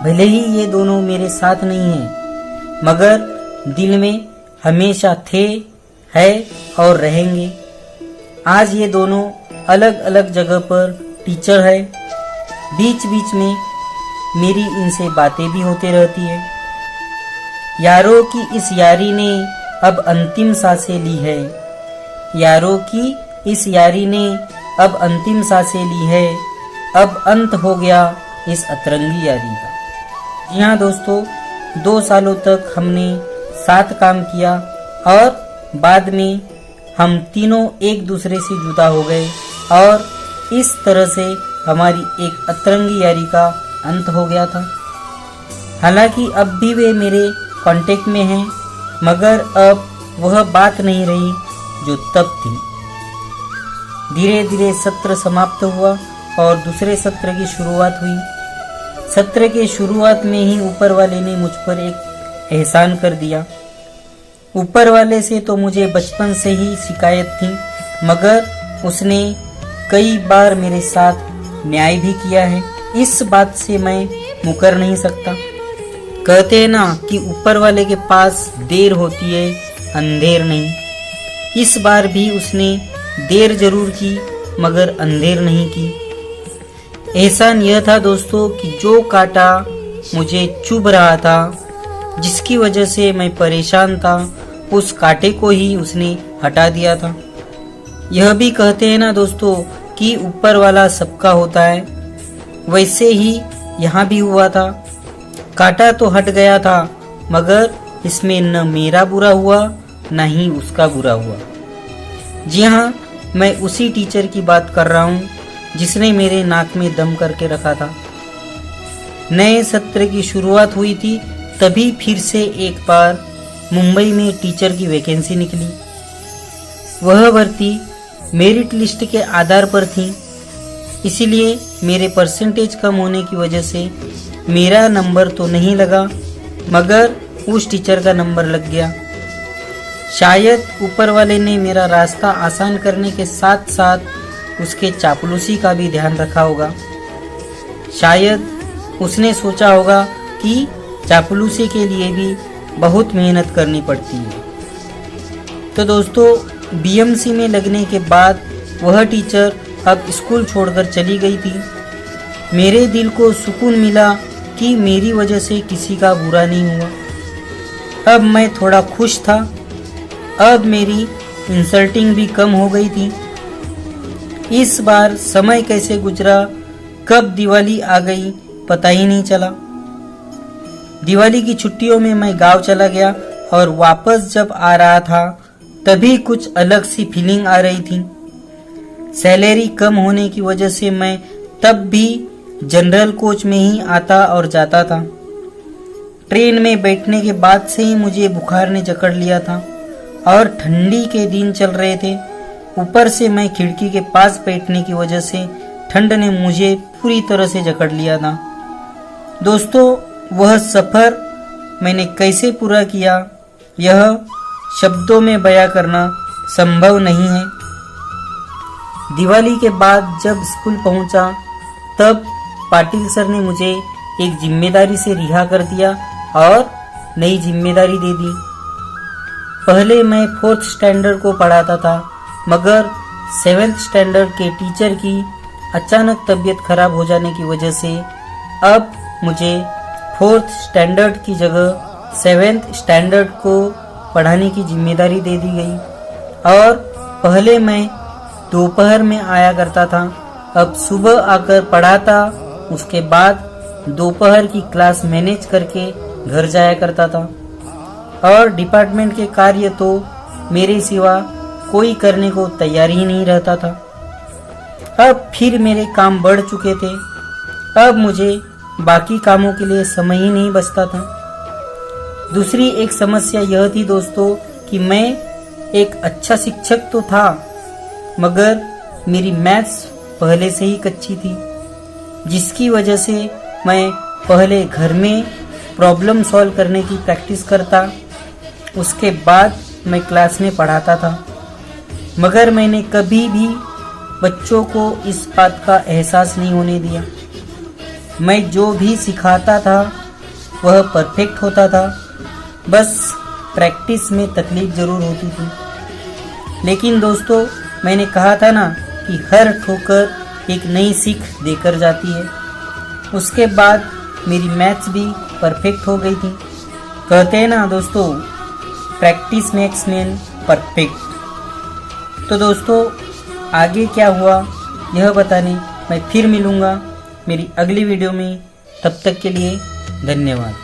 भले ही ये दोनों मेरे साथ नहीं हैं, मगर दिल में हमेशा थे, है और रहेंगे। आज ये दोनों अलग अलग जगह पर टीचर है। बीच बीच में मेरी इनसे बातें भी होती रहती है। यारों की इस यारी ने अब अंतिम सांसें ली है। यारों की इस यारी ने अब अंतिम सांसें ली है। अब अंत हो गया इस अतरंगी यारी का। जी हाँ दोस्तों, 2 सालों तक हमने साथ काम किया और बाद में हम तीनों एक दूसरे से जुदा हो गए और इस तरह से हमारी एक अतरंगी यारी का अंत हो गया था। हालांकि अब भी वे मेरे कांटेक्ट में हैं, मगर अब वह बात नहीं रही जो तब थी। धीरे धीरे सत्र समाप्त हुआ और दूसरे सत्र की शुरुआत हुई। सत्र के शुरुआत में ही ऊपर वाले ने मुझ पर एक एहसान कर दिया। ऊपर वाले से तो मुझे बचपन से ही शिकायत थी, मगर उसने कई बार मेरे साथ न्याय भी किया है। इस बात से मैं मुकर नहीं सकता। कहते हैं ना कि ऊपर वाले के पास देर होती है, अंधेर नहीं। इस बार भी उसने देर जरूर की, मगर अंधेर नहीं की। एहसान यह था दोस्तों कि जो कांटा मुझे चुभ रहा था, जिसकी वजह से मैं परेशान था, उस कांटे को ही उसने हटा दिया था। यह भी कहते हैं ना दोस्तों कि ऊपर वाला सबका होता है, वैसे ही यहाँ भी हुआ था। कांटा तो हट गया था, मगर इसमें न मेरा बुरा हुआ न ही उसका बुरा हुआ। जी हाँ, मैं उसी टीचर की बात कर रहा हूँ जिसने मेरे नाक में दम करके रखा था। नए सत्र की शुरुआत हुई थी, तभी फिर से एक बार मुंबई में टीचर की वैकेंसी निकली। वह भर्ती मेरिट लिस्ट के आधार पर थी, इसीलिए मेरे परसेंटेज कम होने की वजह से मेरा नंबर तो नहीं लगा, मगर उस टीचर का नंबर लग गया। शायद ऊपर वाले ने मेरा रास्ता आसान करने के साथ साथ उसके चापलूसी का भी ध्यान रखा होगा। शायद उसने सोचा होगा कि चापलूसी के लिए भी बहुत मेहनत करनी पड़ती है। तो दोस्तों, बीएमसी में लगने के बाद वह टीचर अब स्कूल छोड़कर चली गई थी। मेरे दिल को सुकून मिला कि मेरी वजह से किसी का बुरा नहीं हुआ। अब मैं थोड़ा खुश था। अब मेरी इंसल्टिंग भी कम हो गई थी। इस बार समय कैसे गुजरा, कब दिवाली आ गई पता ही नहीं चला। दिवाली की छुट्टियों में मैं गांव चला गया और वापस जब आ रहा था तभी कुछ अलग सी फीलिंग आ रही थी। सैलरी कम होने की वजह से मैं तब भी जनरल कोच में ही आता और जाता था। ट्रेन में बैठने के बाद से ही मुझे बुखार ने जकड़ लिया था और ठंडी के दिन चल रहे थे। ऊपर से मैं खिड़की के पास बैठने की वजह से ठंड ने मुझे पूरी तरह से जकड़ लिया था। दोस्तों, वह सफ़र मैंने कैसे पूरा किया, यह शब्दों में बयां करना संभव नहीं है। दिवाली के बाद जब स्कूल पहुंचा, तब पाटिल सर ने मुझे एक जिम्मेदारी से रिहा कर दिया और नई जिम्मेदारी दे दी। पहले मैं 4th स्टैंडर्ड को पढ़ाता था, मगर 7th स्टैंडर्ड के टीचर की अचानक तबीयत खराब हो जाने की वजह से अब मुझे 4th स्टैंडर्ड की जगह 7th स्टैंडर्ड को पढ़ाने की जिम्मेदारी दे दी गई। और पहले मैं दोपहर में आया करता था, अब सुबह आकर पढ़ाता, उसके बाद दोपहर की क्लास मैनेज करके घर जाया करता था। और डिपार्टमेंट के कार्य तो मेरे सिवा कोई करने को तैयार ही नहीं रहता था। अब फिर मेरे काम बढ़ चुके थे। अब मुझे बाकी कामों के लिए समय ही नहीं बचता था। दूसरी एक समस्या यह थी दोस्तों कि मैं एक अच्छा शिक्षक तो था, मगर मेरी मैथ्स पहले से ही कच्ची थी, जिसकी वजह से मैं पहले घर में प्रॉब्लम सॉल्व करने की प्रैक्टिस करता, उसके बाद मैं क्लास में पढ़ाता था। मगर मैंने कभी भी बच्चों को इस बात का एहसास नहीं होने दिया। मैं जो भी सिखाता था वह परफेक्ट होता था, बस प्रैक्टिस में तकलीफ ज़रूर होती थी। लेकिन दोस्तों, मैंने कहा था ना कि हर ठोकर एक नई सीख देकर जाती है। उसके बाद मेरी मैथ्स भी परफेक्ट हो गई थी। कहते हैं ना दोस्तों, प्रैक्टिस मेक्स मैन परफेक्ट। तो दोस्तों, आगे क्या हुआ यह बताने मैं फिर मिलूँगा मेरी अगली वीडियो में। तब तक के लिए धन्यवाद।